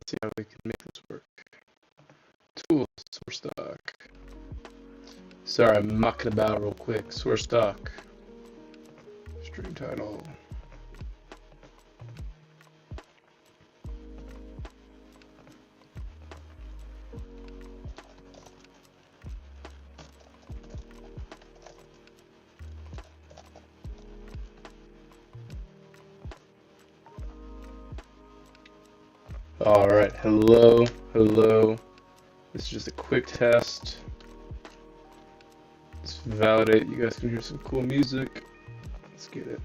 let's see how we can make this work. Tools, source stock. Sorry, I'm mucking about real quick. Source stock. Stream title. Alright, hello. This is just a quick test. Let's validate you guys can hear some cool music. Let's get it.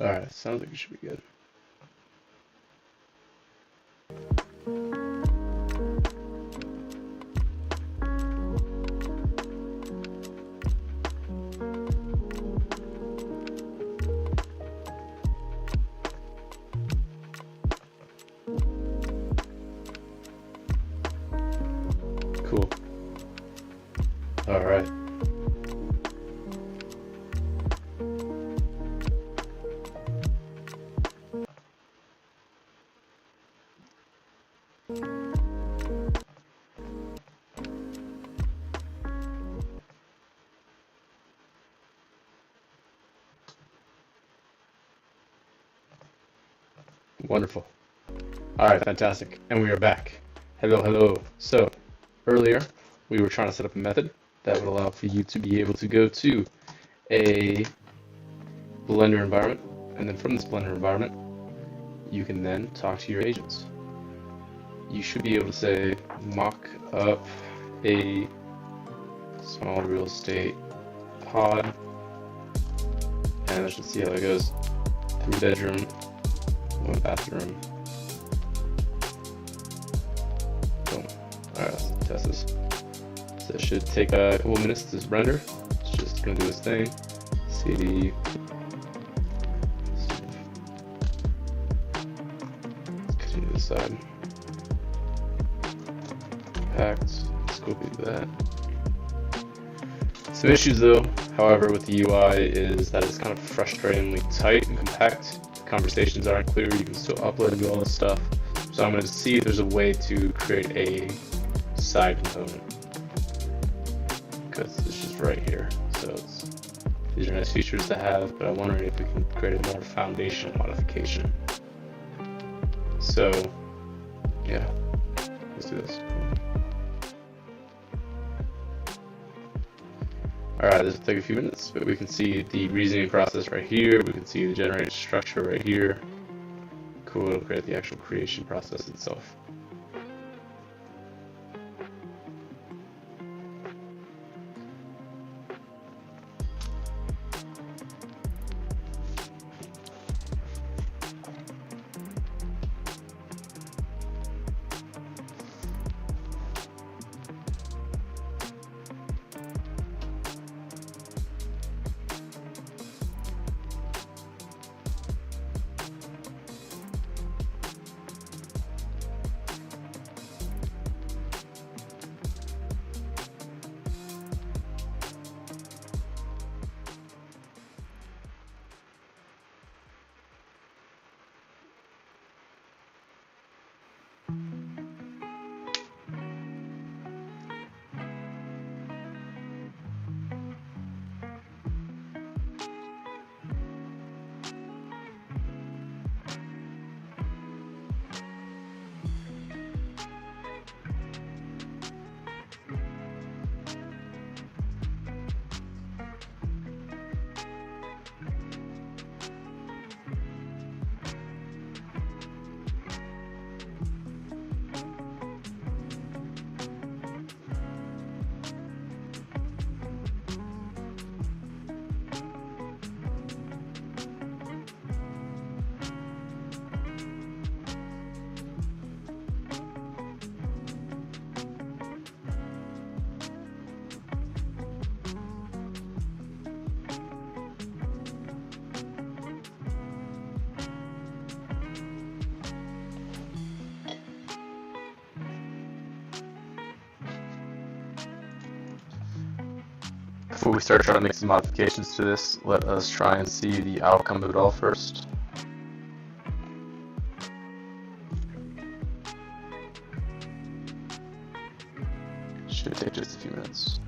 Alright, sounds like it should be good. Cool. Alright. Wonderful. Alright, fantastic. And we are back. Hello. So, earlier, we were trying to set up a method that would allow for you to be able to go to a Blender environment, and then from this Blender environment, you can then talk to your agents. You should be able to say, mock up a small real estate pod, and let's just see how it goes. 3-bedroom, 1-bathroom. Boom. Alright, let's test this. So it should take a couple minutes to render. It's just gonna do its thing. CD. Let's continue this side. Packed. Let's go do that. Some issues though, however, with the UI is that it's kind of frustratingly tight and compact. The conversations aren't clear. You can still upload and do all this stuff. So I'm going to see if there's a way to create a side component, because it's just right here. So these are nice features to have, but I'm wondering if we can create a more foundational modification. So yeah, let's do this. Alright, this will take a few minutes, but we can see the reasoning process right here. We can see the generated structure right here. Cool, it'll create the actual creation process itself. before we start trying to make some modifications to this, let us try and see the outcome of it all first. Should take just a few minutes.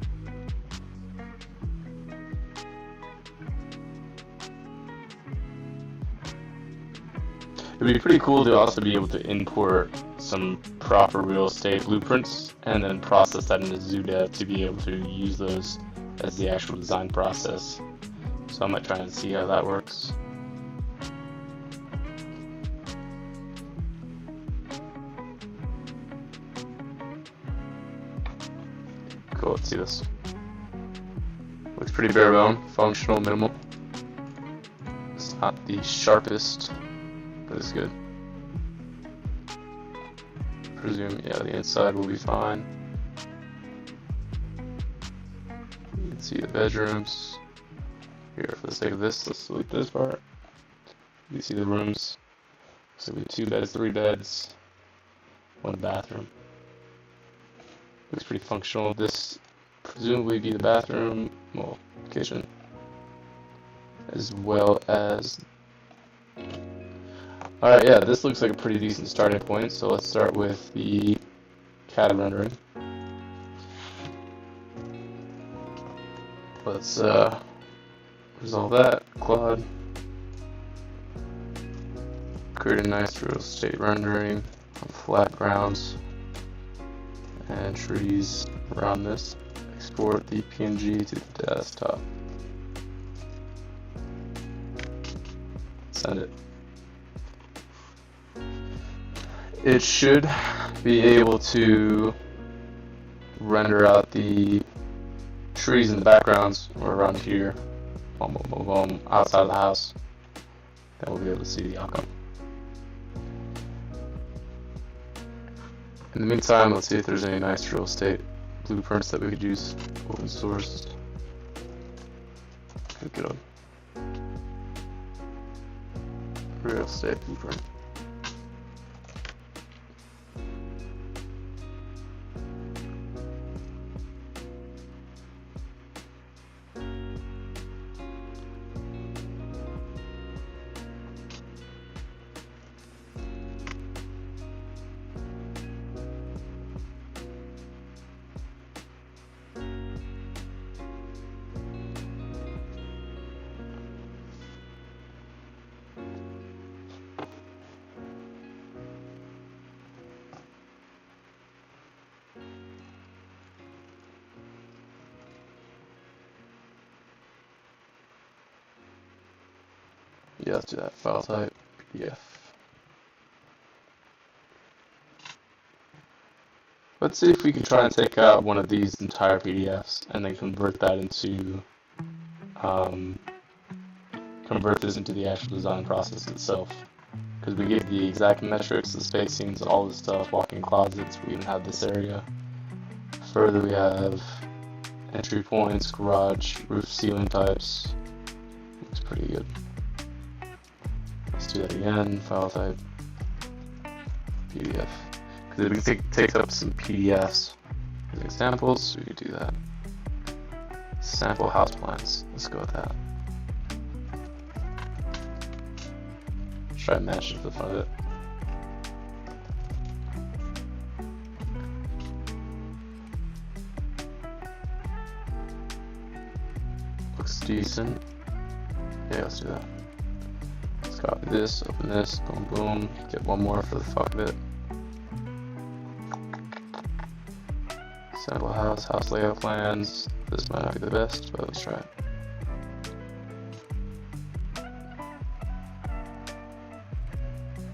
It'd be pretty cool to also be able to import some proper real estate blueprints and then process that into Zoo.dev to be able to use those as the actual design process. So I might try and see how that works. Cool, let's see this. Looks pretty bare bone, functional, minimal. It's not the sharpest, but it's good. Presume, yeah, the inside will be fine. You can see the bedrooms. Here, for the sake of this, let's delete this part. You see the rooms. So we have 2 beds, 3 beds, 1 bathroom. Looks pretty functional. This presumably be the bathroom, well, kitchen, as well as. Alright, yeah, this looks like a pretty decent starting point, so let's start with the CAD rendering. Let's resolve that. Claude. Create a nice real estate rendering on flat grounds and trees around this. Export the PNG to the desktop. Send it. It should be able to render out the trees in the backgrounds or around here, outside of the house. Then we'll be able to see the outcome. In the meantime, let's see if there's any nice real estate blueprints that we could use open source. Look at real estate blueprint. Yeah, let's do that. File type, PDF. Let's see if we can try and take out one of these entire PDFs and then convert that into, convert this into the actual design process itself. Because we give the exact metrics, the spacings, all this stuff, walk-in closets, we even have this area. Further, we have entry points, garage, roof, ceiling types. Looks pretty good. Let's do that again, file type, PDF. Because we can take up some PDFs as examples, we could do that. Sample house plans, let's go with that. Let's try and match it to the front of it. Looks decent. Yeah, let's do that. Copy this, open this, boom boom, get one more for the fuck of it. Sample house layout plans. This might not be the best, but let's try it.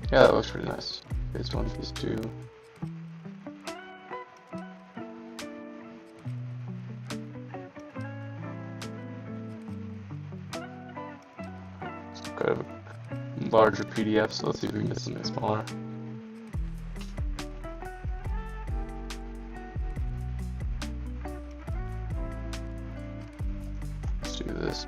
Yeah, that looks pretty nice. Phase 1, phase 2. Kind of a larger PDF, so let's see if we can get something smaller. Let's do this.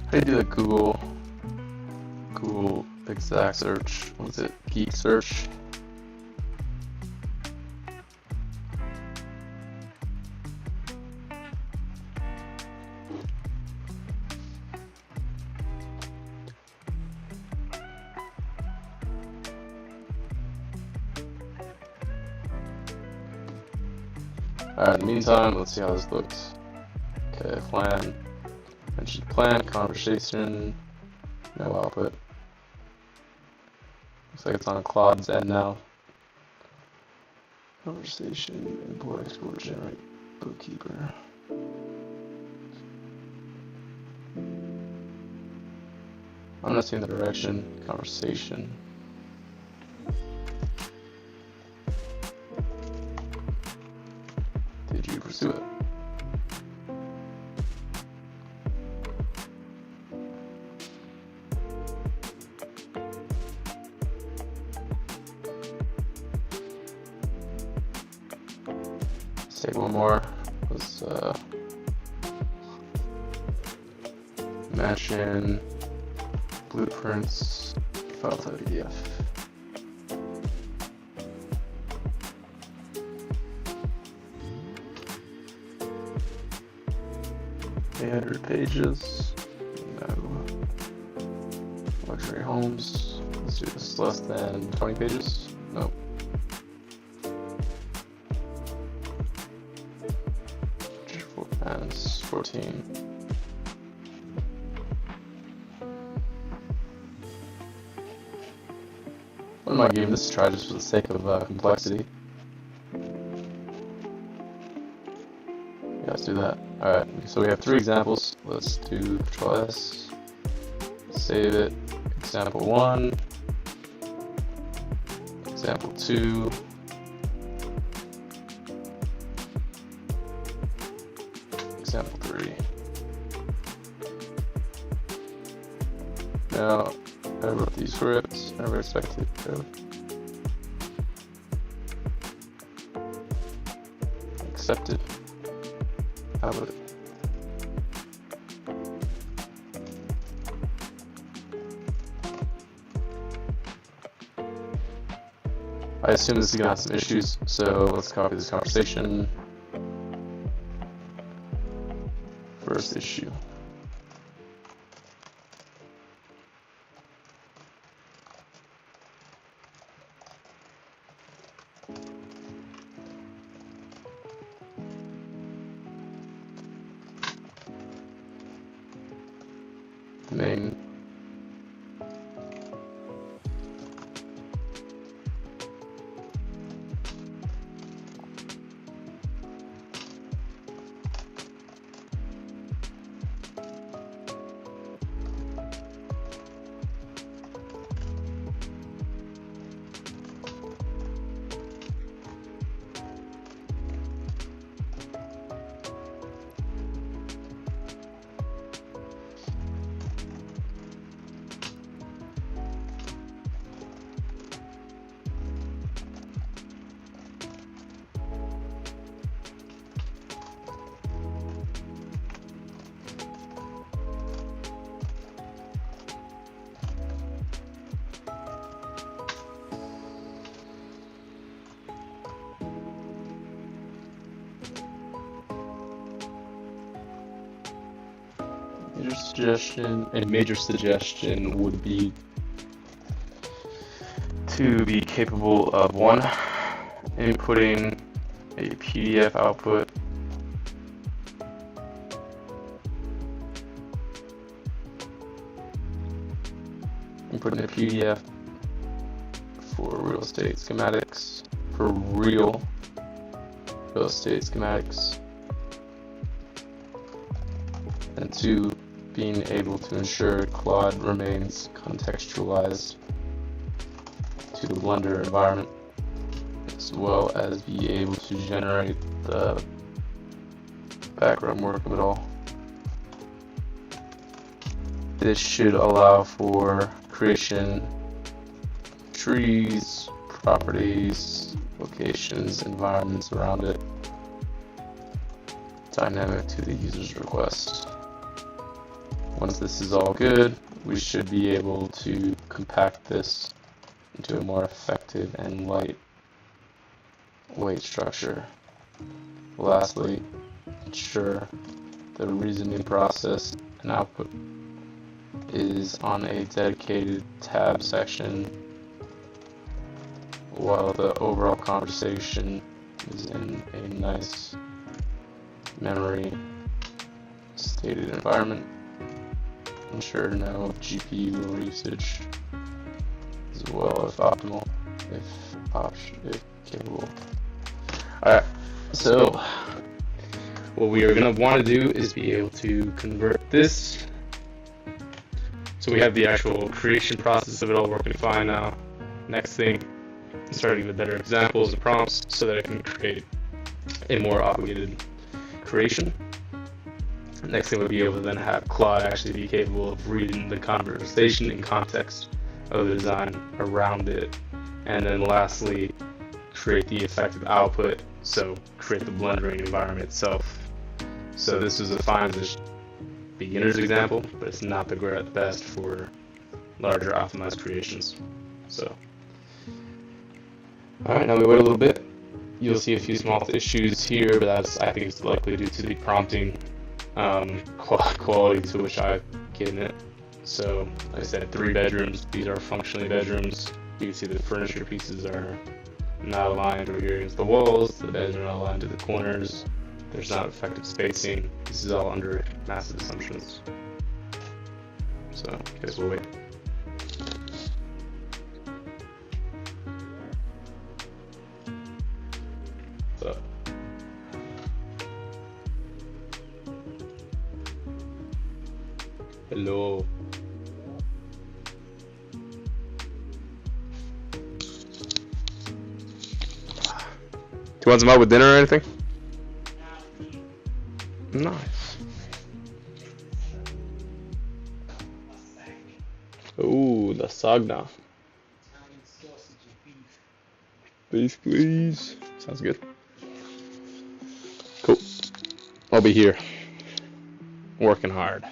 How do you do that Google exact search? What's it? Geek search? Alright, in the meantime, let's see how this looks. Okay, plan. Mention plan, conversation, no output. Looks like it's on Claude's end now. Conversation, import, export, generate, bookkeeper. I'm not seeing the direction, conversation. Did you pursue it? Let's take one more. Let's mention blueprints, file type PDF. $800 pages. No. Luxury homes. Let's do this less than 20 pages. Nope. And 14. What am I giving this a try just for the sake of complexity? Yeah, let's do that. Alright, so we have 3 examples. Let's do Control S. Save it. Example 1. Example 2. Example 3. Now, I wrote these scripts. Never expected code. Accepted. How about it? I assume this is gonna have some issues, so let's copy this conversation. First issue. Main. A major suggestion would be to be capable of 1, inputting a PDF output, inputting a PDF for real estate schematics, and 2, being able to ensure Claude remains contextualized to the Blender environment, as well as be able to generate the background work of it all. This should allow for creation of trees, properties, locations, environments around it, dynamic to the user's request. Once this is all good, we should be able to compact this into a more effective and lightweight structure. Lastly, ensure the reasoning process and output is on a dedicated tab section, while the overall conversation is in a nice memory stated environment. Ensure no GPU usage as well if optimal, if capable. Alright, so what we are going to want to do is be able to convert this. So we have the actual creation process of it all working fine now. Next thing, starting with better examples and prompts so that I can create a more obligated creation. Next thing would be able to then have Claude actually be capable of reading the conversation in context of the design around it. And then lastly, create the effective output, so create the blendering environment itself. So this was a fine as a beginner's example, but it's not the best for larger optimized creations. So, alright, now we wait a little bit. You'll see a few small issues here, but that's, I think it's likely due to the prompting quality to which I've given it. So, like I said, 3 bedrooms. These are functionally bedrooms. You can see the furniture pieces are not aligned over here against the walls. The beds are not aligned to the corners. There's not effective spacing. This is all under massive assumptions. So, I guess we'll wait. So. Hello. Do you want some help with dinner or anything? Nice. Ooh, lasagna. Beef, please. Sounds good. Cool. I'll be here. Working hard.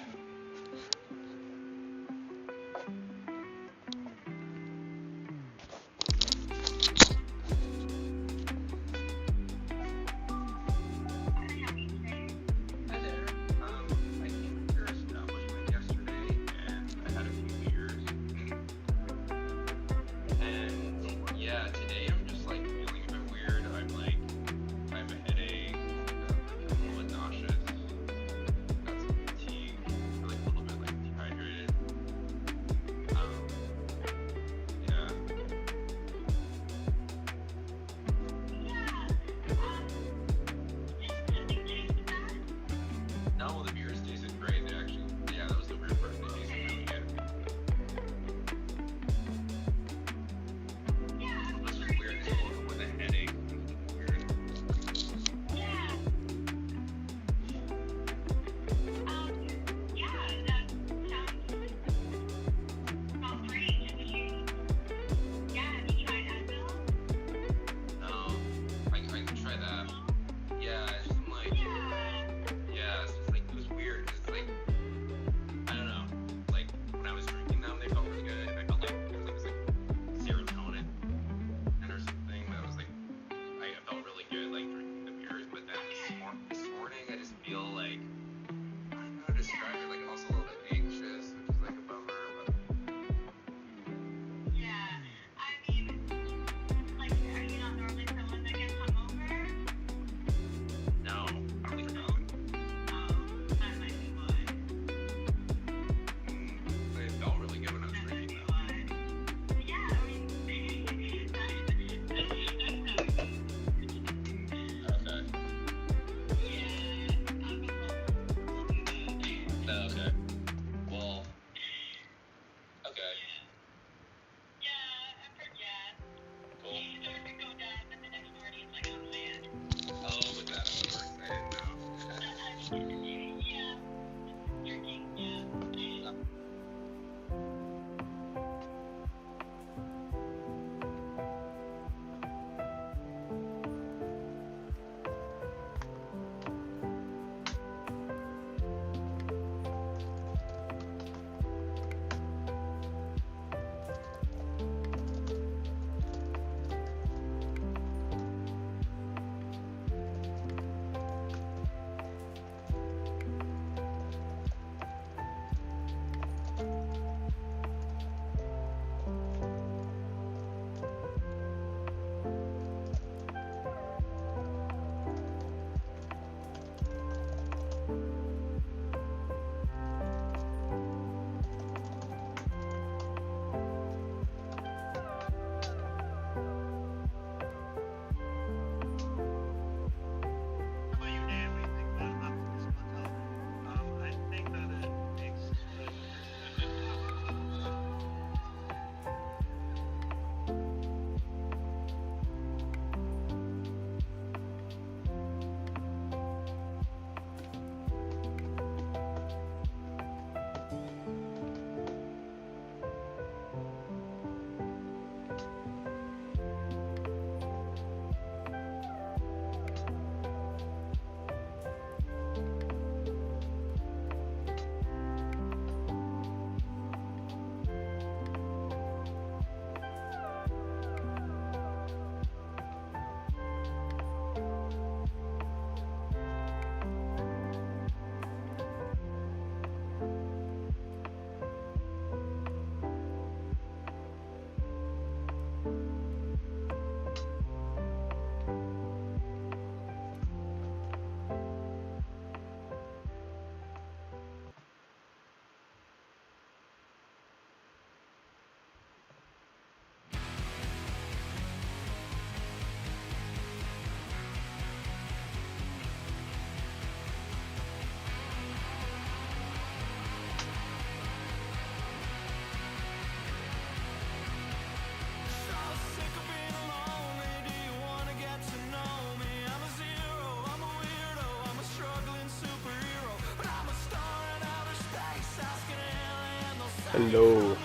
Hello.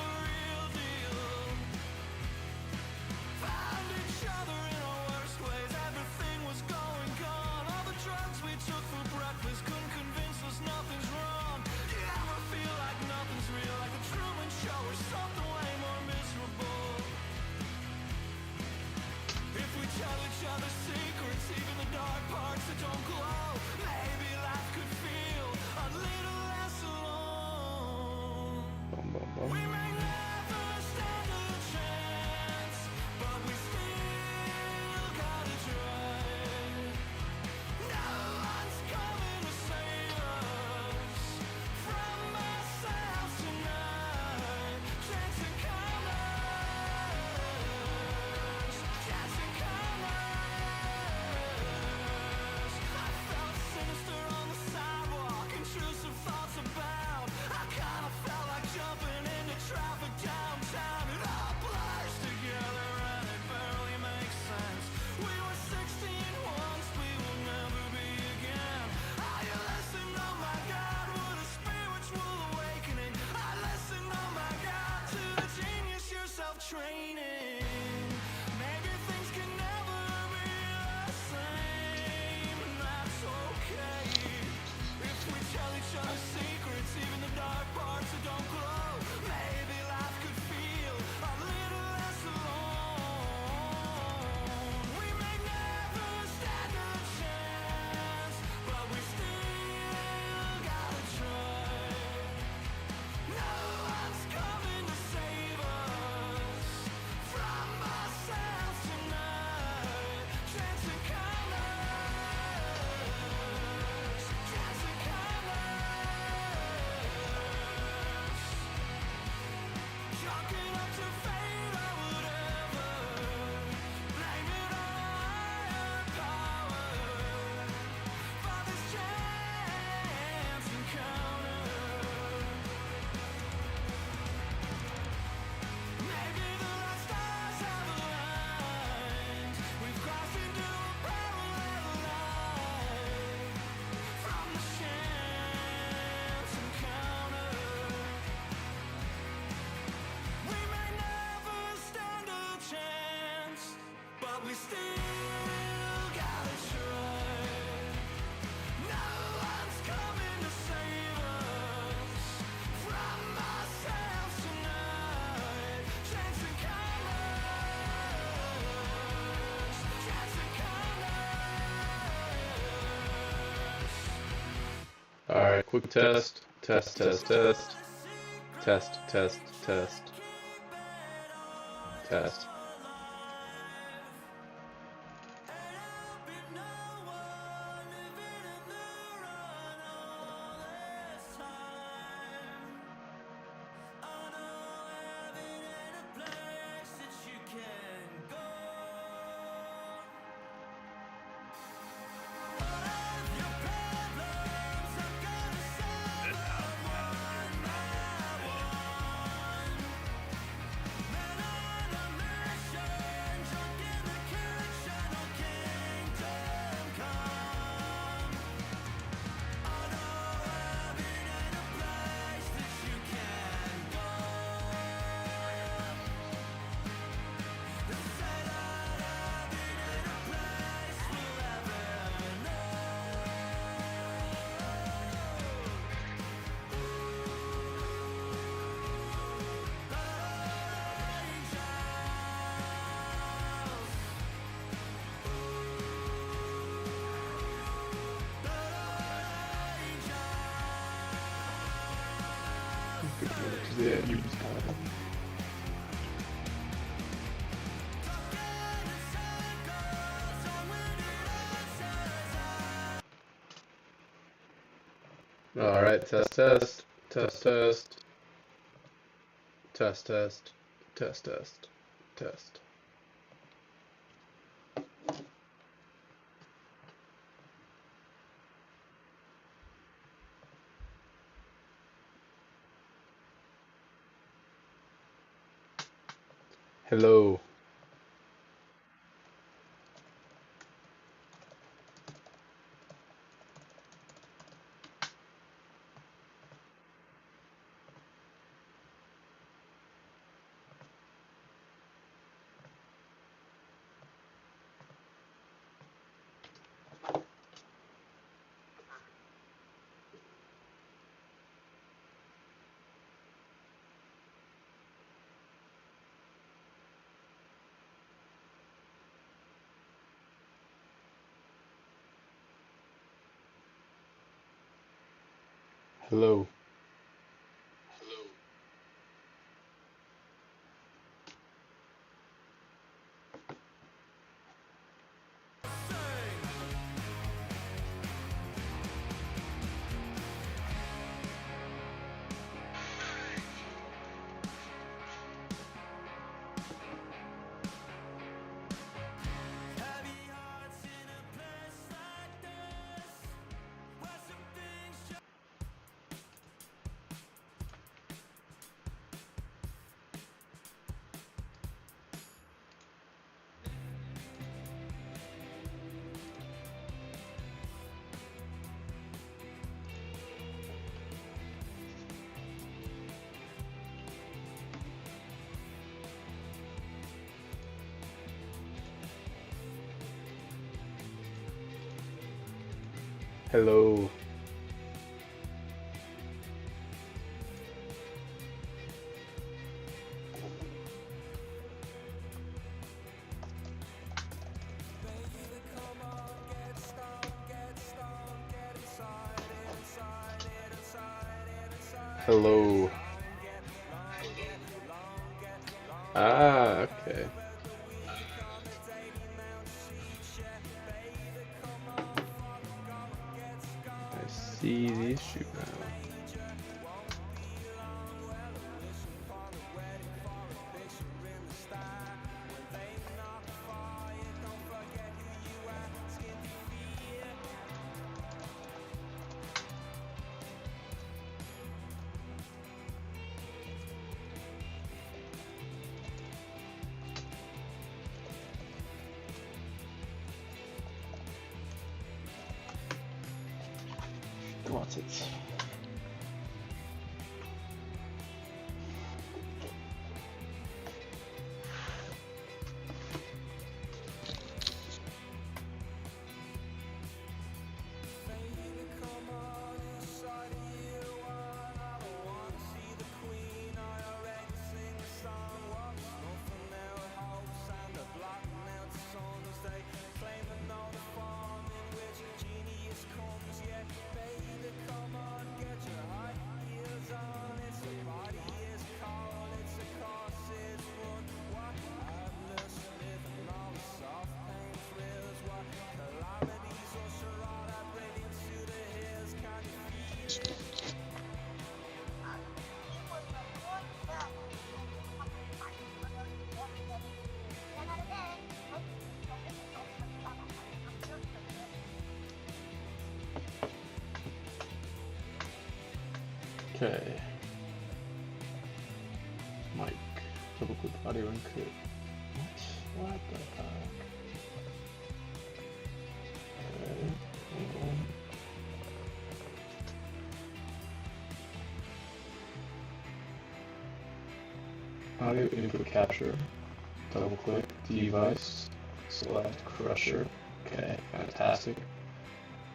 Bum, bum, bum. Alright, quick test. Test, test, test. Test, test, test. Test. Yeah, you just kind of. All right, test, test, test, test, test, test, test, test, test. Hello. Hello. Hello. Hello. Ah, okay. I see the issue now. What's it? Okay. Mic. Double click audio input. What? What the fuck? Okay. Hold on. Audio input capture. Double click device. Select crusher. Okay, fantastic.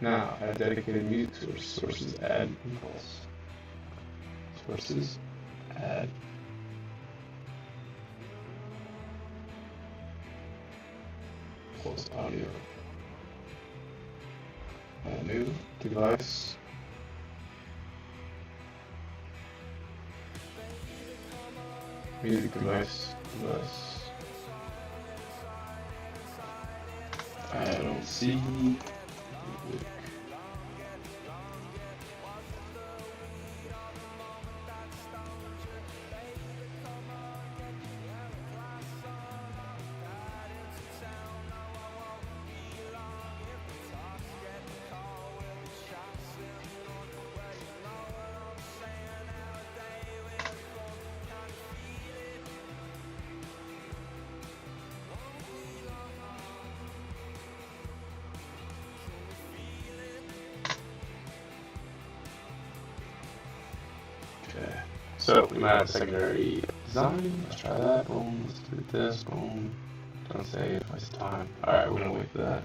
Now, add dedicated music source. Sources, add impulse. Sources, add. Pulse audio. Add new device. Music device. I don't see. Okay, so we might have secondary design. Let's try that. Boom. Let's do this. Boom. Don't say it, waste of time. Alright, we're gonna wait for that.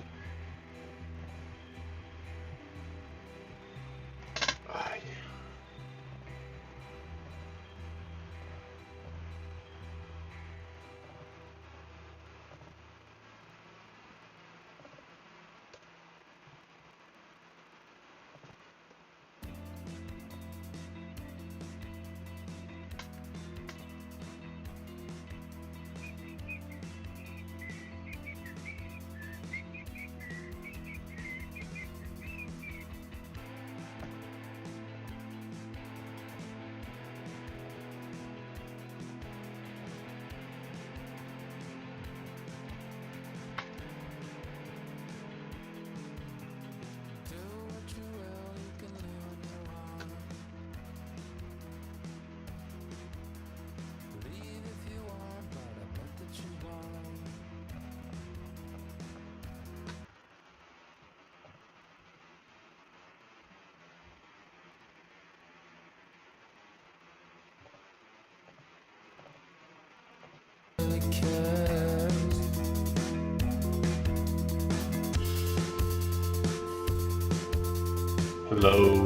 Hello.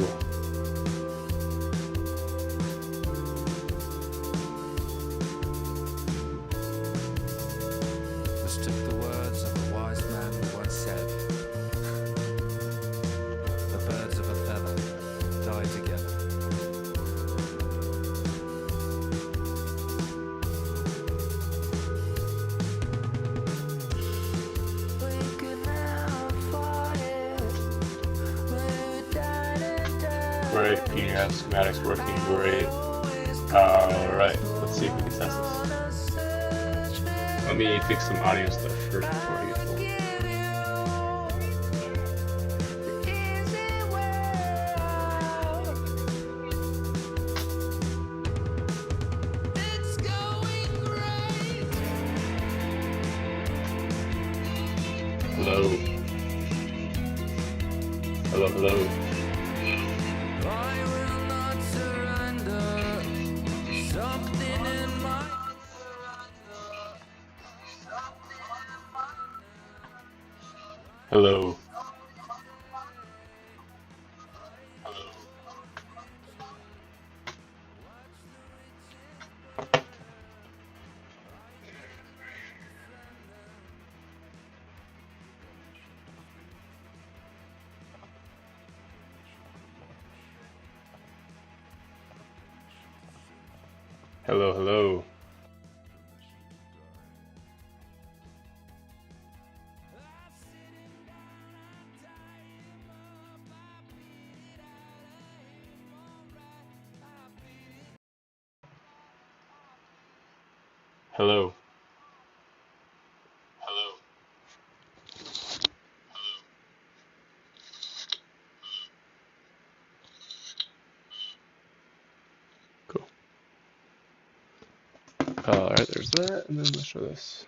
This took the words of a wise man who once said, the birds of a feather die together. Great, PDF schematics working great. Alright, let's see if we can test this. Let me fix some audio stuff first before I get going. Hello. Hello, hello. I will not surrender. Something in my Hello. Hello, hello. Hello. Hello. Cool. Alright, there's that, and then let's show this.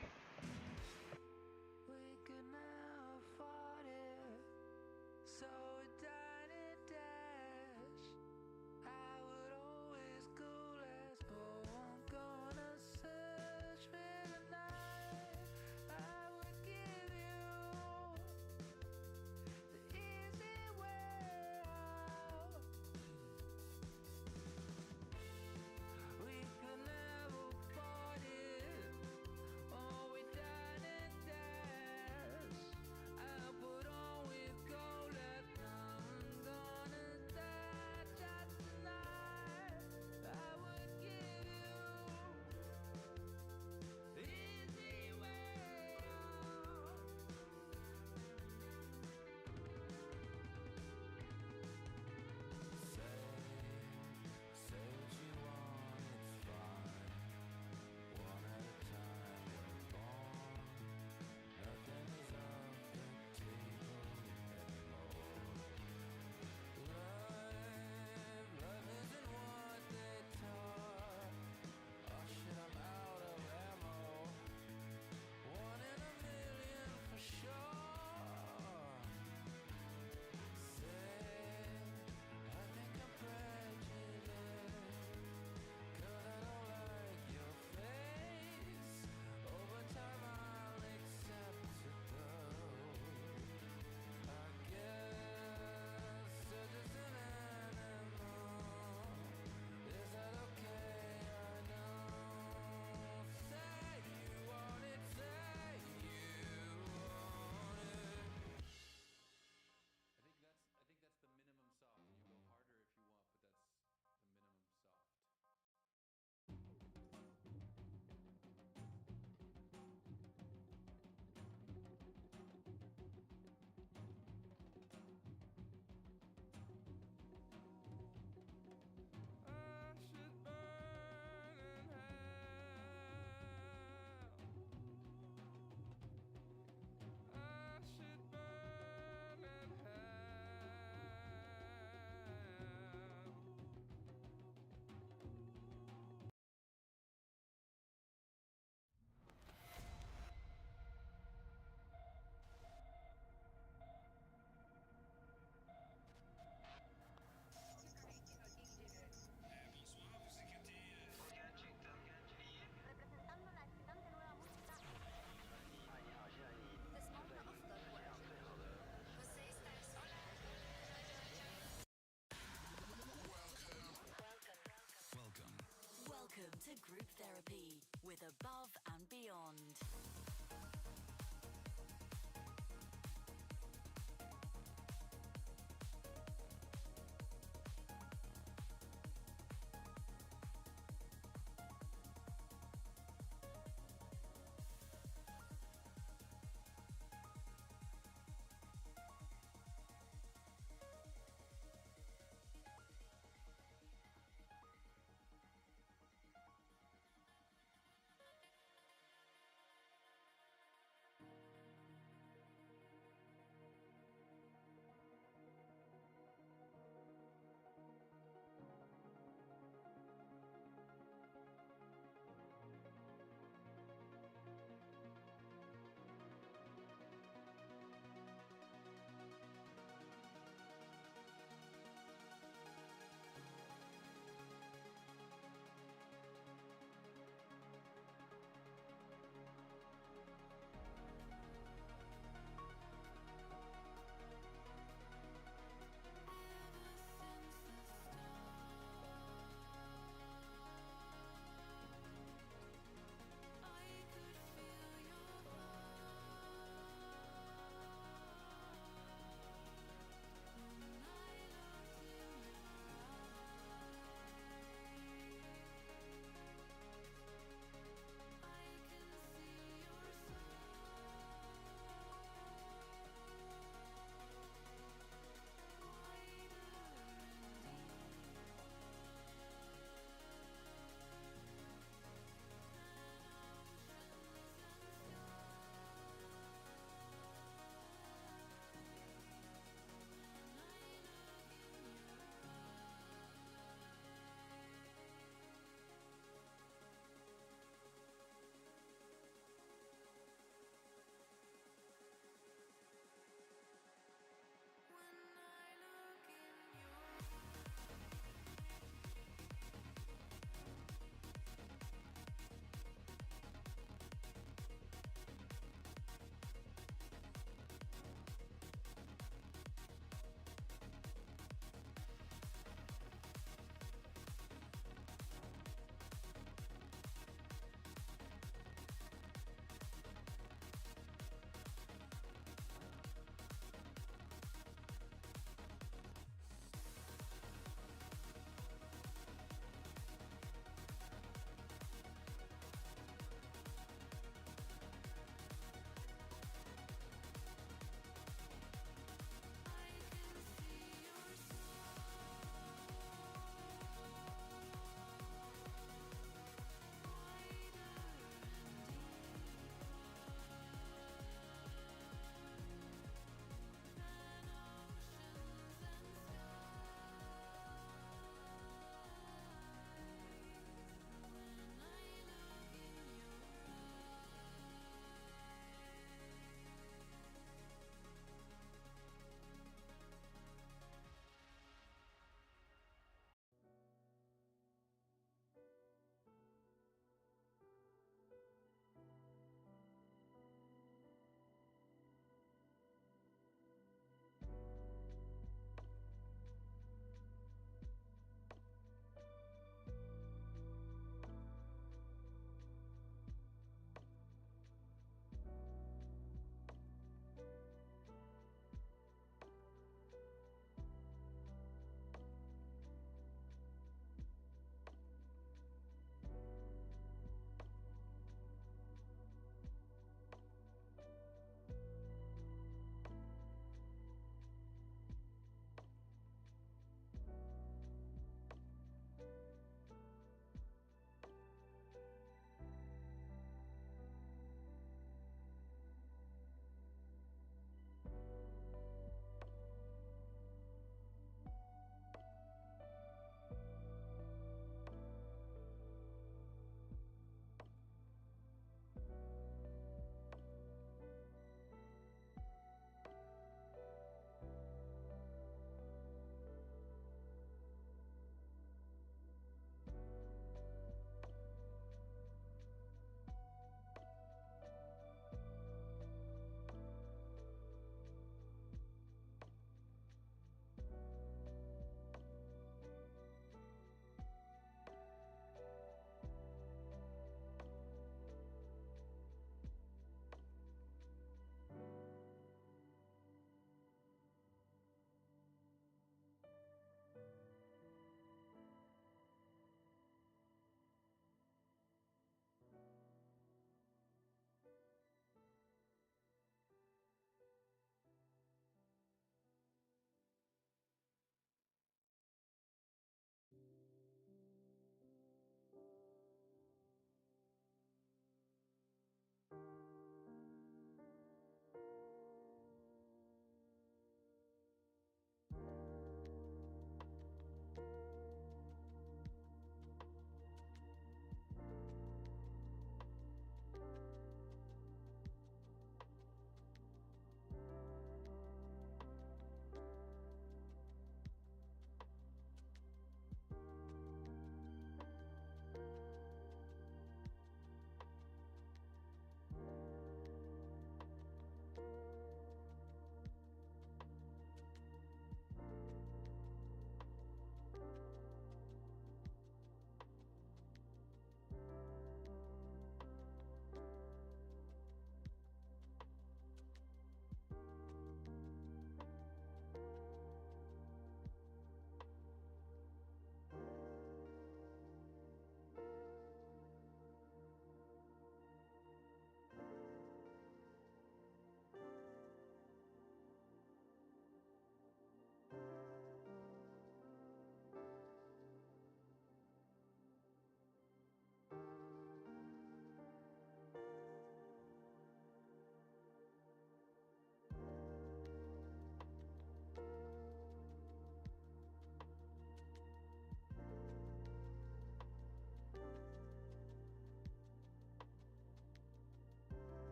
to group therapy with Above and Beyond.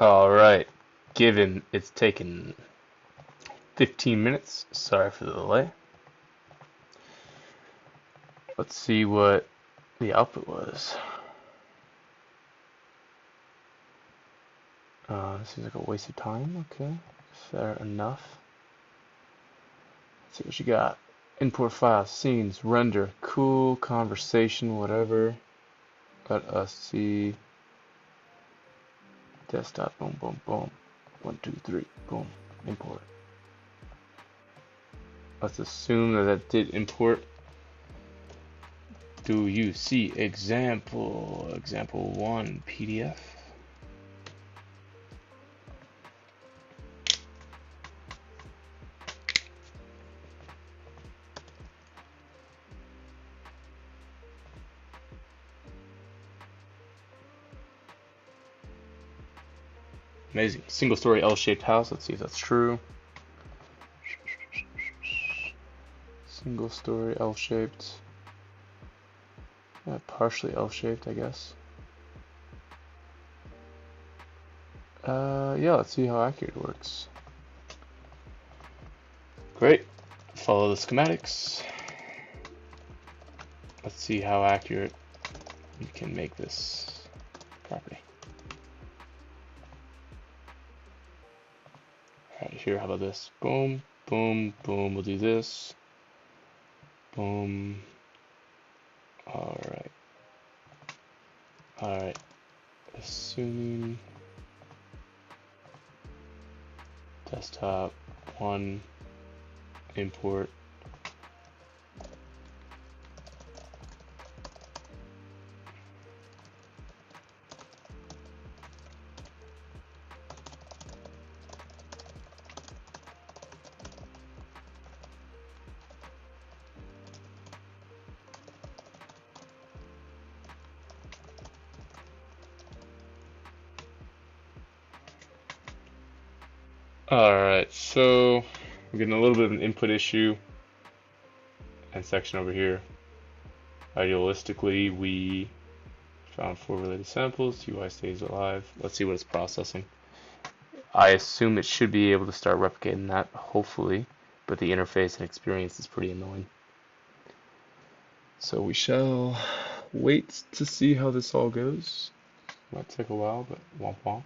Alright, given it's taken 15 minutes, sorry for the delay. Let's see what the output was. This seems like a waste of time. Okay, fair enough. Let's see what you got. Import files, scenes, render, cool, conversation, whatever. Let us see. Desktop, boom, boom, boom. 1, 2, 3, boom. Import. Let's assume that that did import. Do you see example 1 PDF? Amazing. Single story L-shaped house. Let's see if that's true. Single story L-shaped. Yeah, partially L-shaped, I guess. Yeah, let's see how accurate it works. Great. Follow the schematics. Let's see how accurate you can make this property. Alright, here, how about this? Boom, boom, boom. We'll do this. Boom. Alright. Alright. Assuming desktop 1 import. Alright, so we're getting a little bit of an input issue and section over here. Idealistically, we found 4 related samples. UI stays alive. Let's see what it's processing. I assume it should be able to start replicating that, hopefully, but the interface and experience is pretty annoying. So we shall wait to see how this all goes. Might take a while, but womp womp.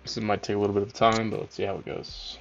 This might take a little bit of time, but let's see how it goes.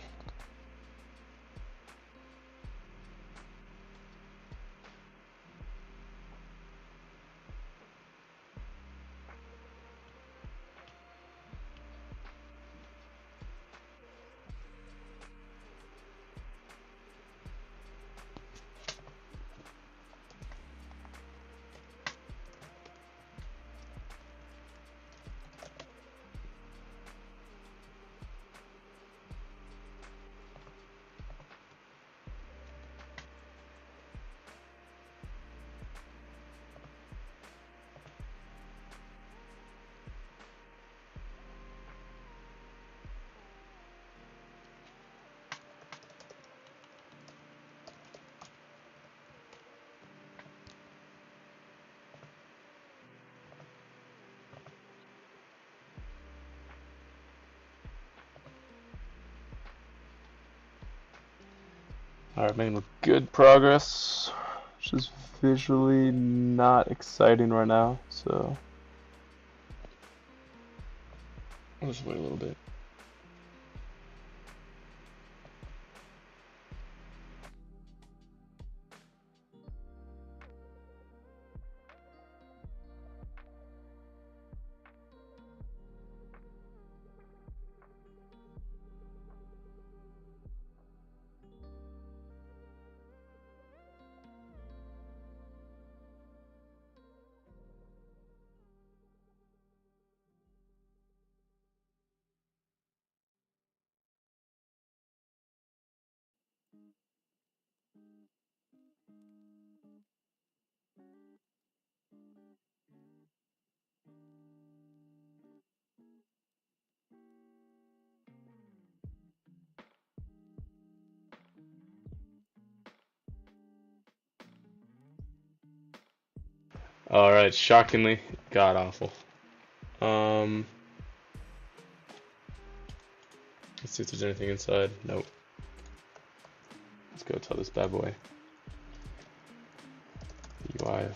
Alright, making good progress. Just visually not exciting right now, so I'll just wait a little bit. Alright, shockingly, god awful. Let's see if there's anything inside. Nope. Let's go tell this bad boy. The UI,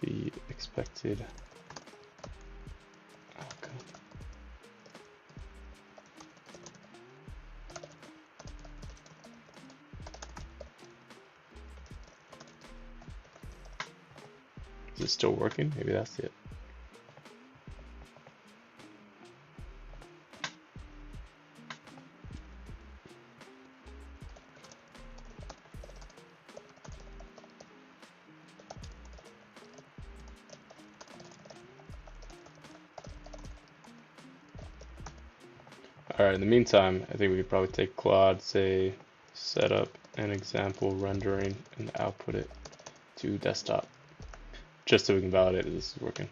the expected outcome. Is it still working? Maybe that's it. Alright, in the meantime, I think we could probably take Claude, say, set up an example rendering and output it to desktop, just so we can validate that this is working.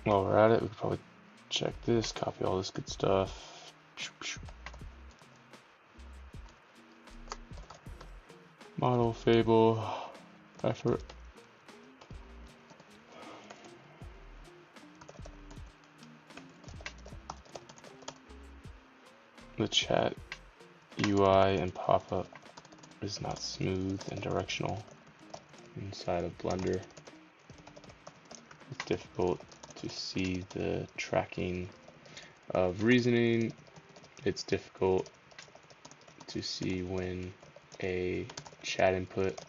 While we're at it, we could probably check this, copy all this good stuff. Model, fable, effort. The chat UI and pop-up is not smooth and directional inside of Blender. It's difficult to see the tracking of reasoning. It's difficult to see when a chat input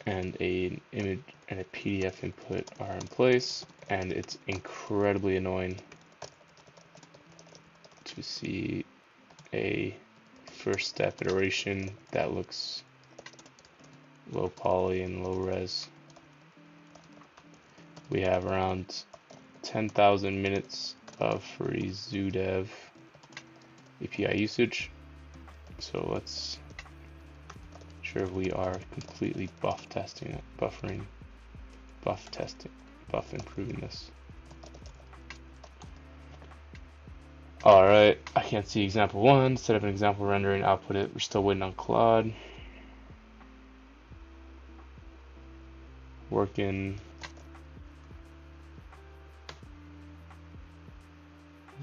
and an image and a PDF input are in place, and it's incredibly annoying to see a first step iteration that looks low poly and low res. We have around 10,000 minutes of free Zoo.dev API usage, so let's sure we are completely buff testing it, buff improving this. Alright, I can't see example 1, set up an example rendering, output it. We're still waiting on Claude. Working.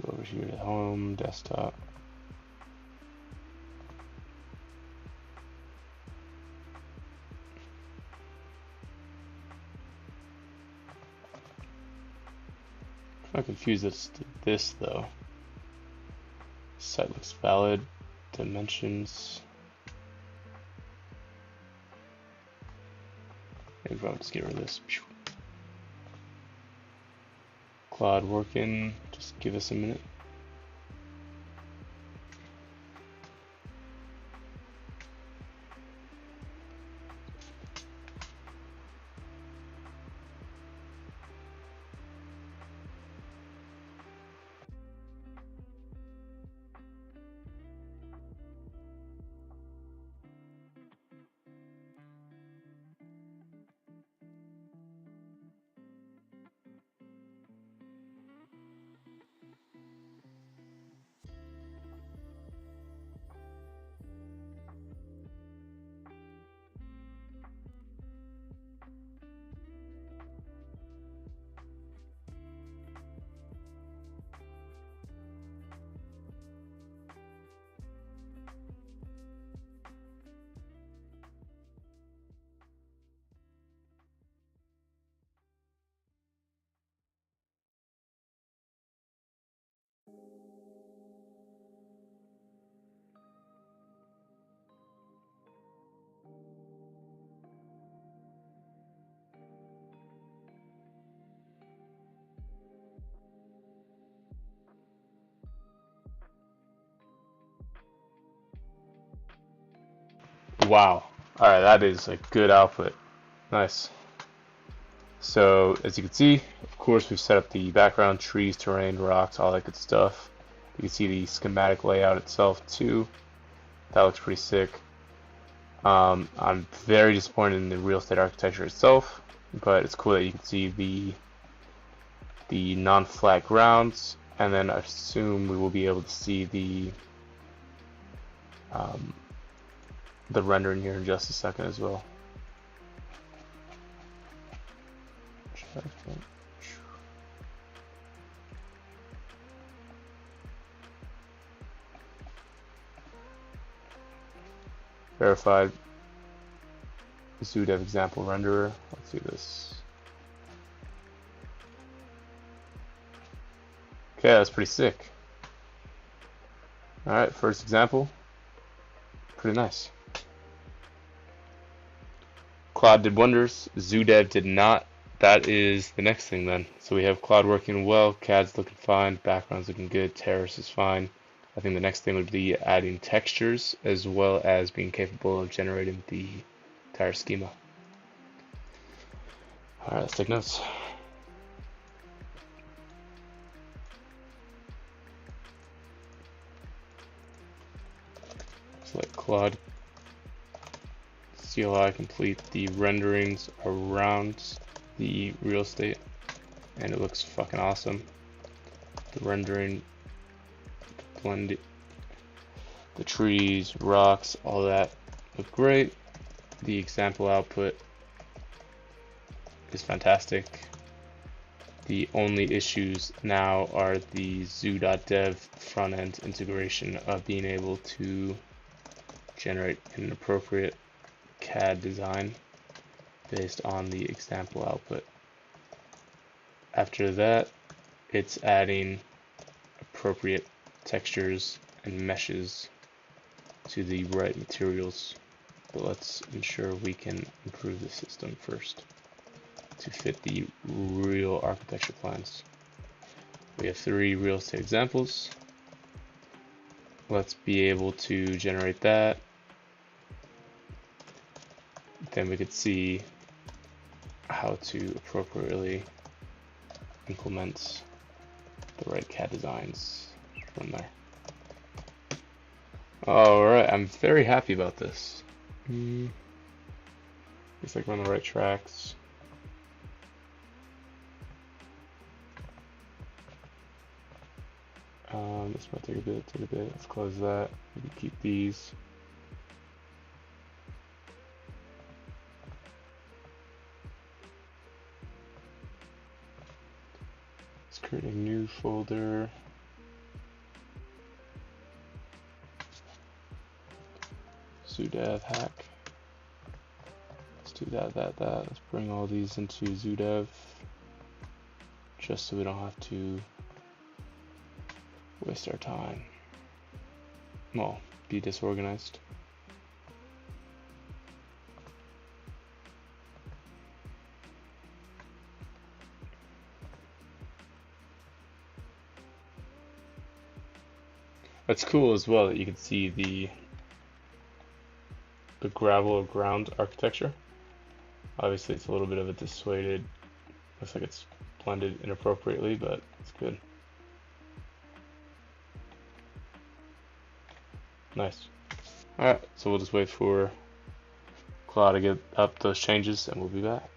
Go over here to home, desktop. I'm confused as to this though. Site looks valid. Dimensions. Maybe I'll just get rid of this. Claude working. Just give us a minute. Wow. Alright, that is a good output. Nice. So, as you can see, of course, we've set up the background, trees, terrain, rocks, all that good stuff. You can see the schematic layout itself, too. That looks pretty sick. I'm very disappointed in the real estate architecture itself, but it's cool that you can see the non-flat grounds and then I assume we will be able to see the rendering here in just a second as well. Verified Zoo.dev example renderer. Let's see this. Okay, that's pretty sick. Alright, first example. Pretty nice. Claude did wonders. Zoo.dev did not. That is the next thing then. So we have Claude working well, CAD's looking fine, background's looking good, Terrace is fine. I think the next thing would be adding textures as well as being capable of generating the entire schema. Alright, let's take notes. So let Claude CLI complete the renderings around the real estate, and it looks fucking awesome. The rendering, the blend, the trees, rocks, all that look great. The example output is fantastic. The only issues now are the Zoo.dev front-end integration of being able to generate an appropriate CAD design based on the example output. After that, it's adding appropriate textures and meshes to the right materials. But let's ensure we can improve the system first to fit the real architecture plans. We have 3 real estate examples. Let's be able to generate that. Then we could see how to appropriately implement the right CAD designs from there. Alright, I'm very happy about this. Looks like we're on the right tracks. This might take a bit, Let's close that. We can keep these. Let's create a new folder. Zoo.dev hack. Let's do that. Let's bring all these into Zoo.dev just so we don't have to waste our time. Well, be disorganized. It's cool as well that you can see the gravel ground architecture. Obviously it's a little bit of a dissuaded, looks like it's blended inappropriately, but it's good. Nice. Alright, so we'll just wait for Claude to get up those changes and we'll be back.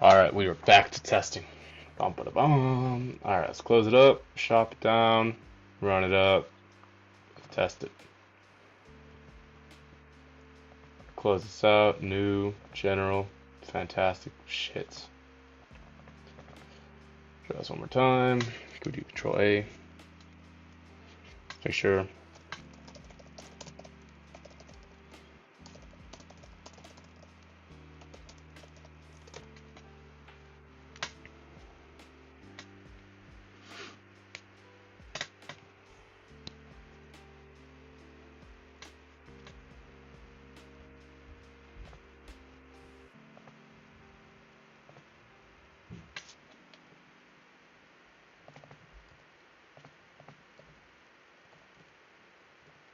All right, we are back to testing. Bum, ba, da, bum. All right, let's close it up, shop it down, run it up, test it. Close this out, new, general, fantastic, shit. Try this one more time. Go do Control A. Make sure